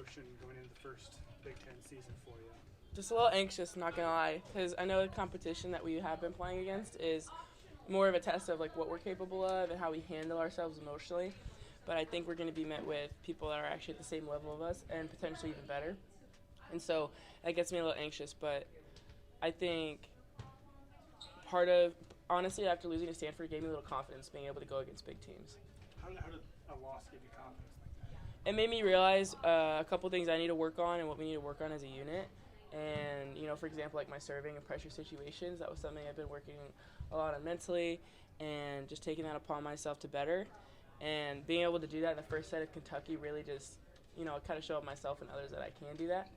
emotion going into the first Big Ten season for you? Just a little anxious, not gonna lie, because I know the competition that we have been playing against is more of a test of like what we're capable of and how we handle ourselves emotionally. But I think we're going to be met with people that are actually at the same level of us and potentially even better. And so that gets me a little anxious. But I think honestly, after losing to Stanford, it gave me a little confidence being able to go against big teams. How did a loss give you confidence like that? It made me realize a couple things I need to work on and what we need to work on as a unit. And, for example, like my serving and pressure situations, that was something I've been working a lot on mentally and just taking that upon myself to better. And being able to do that in the first set of Kentucky really just, kind of show up myself and others that I can do that.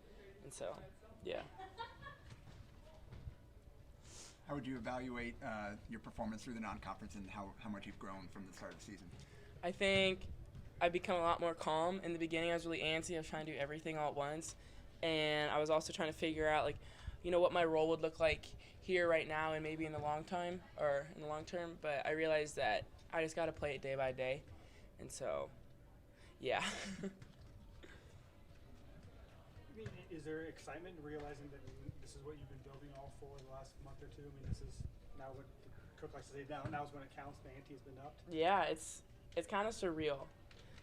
And so, yeah. How would you evaluate your performance through the non-conference and how much you've grown from the start of the season? I think I've become a lot more calm. In the beginning, I was really antsy. I was trying to do everything all at once. And I was also trying to figure out, what my role would look like here right now and maybe in the long term. But I realized that I just got to play it day by day. And so, yeah. Is there excitement in realizing that this is what you've been building all for the last month or two? I mean, this is now what the coach likes to say, now's when it counts, the ante has been upped. Yeah, it's kind of surreal.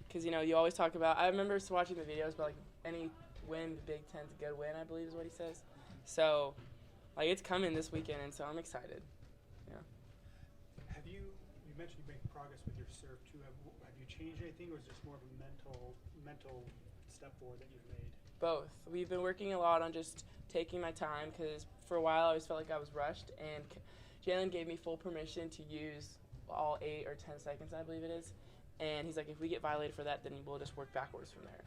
Because, you always talk about, I remember watching the videos about, any win, the Big Ten's a good win, I believe is what he says. So, it's coming this weekend, and so I'm excited. Yeah. You mentioned you make progress with your serve, too. Have you changed anything, or is it just more of a mental step forward that you've made? Both. We've been working a lot on just taking my time, because for a while I always felt like I was rushed, and Jalen gave me full permission to use all 8 or 10 seconds, I believe it is. And he's like, if we get violated for that, then we'll just work backwards from there.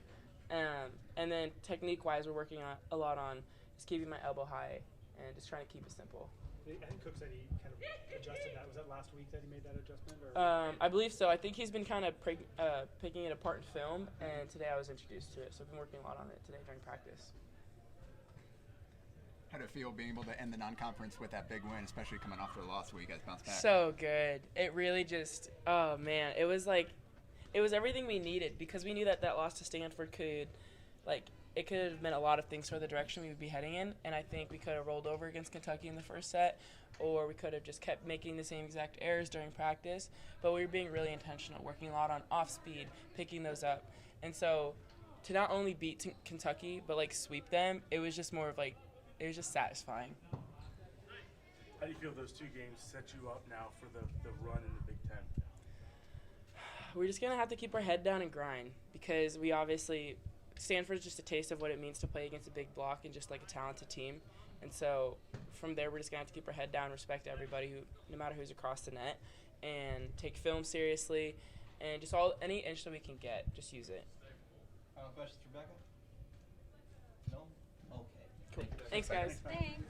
And then technique-wise, we're working a lot on just keeping my elbow high and just trying to keep it simple. I think Cook said he kind of adjusted that. Was that last week that he made that adjustment? Or? I believe so. I think he's been kind of picking it apart in film, and today I was introduced to it. So I've been working a lot on it today during practice. How did it feel being able to end the non-conference with that big win, especially coming off the loss where you guys bounced back? So good. It really just, oh, man. It was everything we needed, because we knew that loss to Stanford could have meant a lot of things for the direction we would be heading in, and I think we could have rolled over against Kentucky in the first set, or we could have just kept making the same exact errors during practice, but we were being really intentional, working a lot on off-speed, picking those up. And so to not only beat Kentucky, but, sweep them, it was just more of, it was just satisfying. How do you feel those 2 games set you up now for the run in the Big Ten? We're just going to have to keep our head down and grind, because we obviously – Stanford's just a taste of what it means to play against a big block and just a talented team. And so from there, we're just going to have to keep our head down, respect everybody, no matter who's across the net, and take film seriously, and just any inch that we can get, just use it. Final questions for Bekka? No? Okay. Cool. Thanks, guys. Thanks.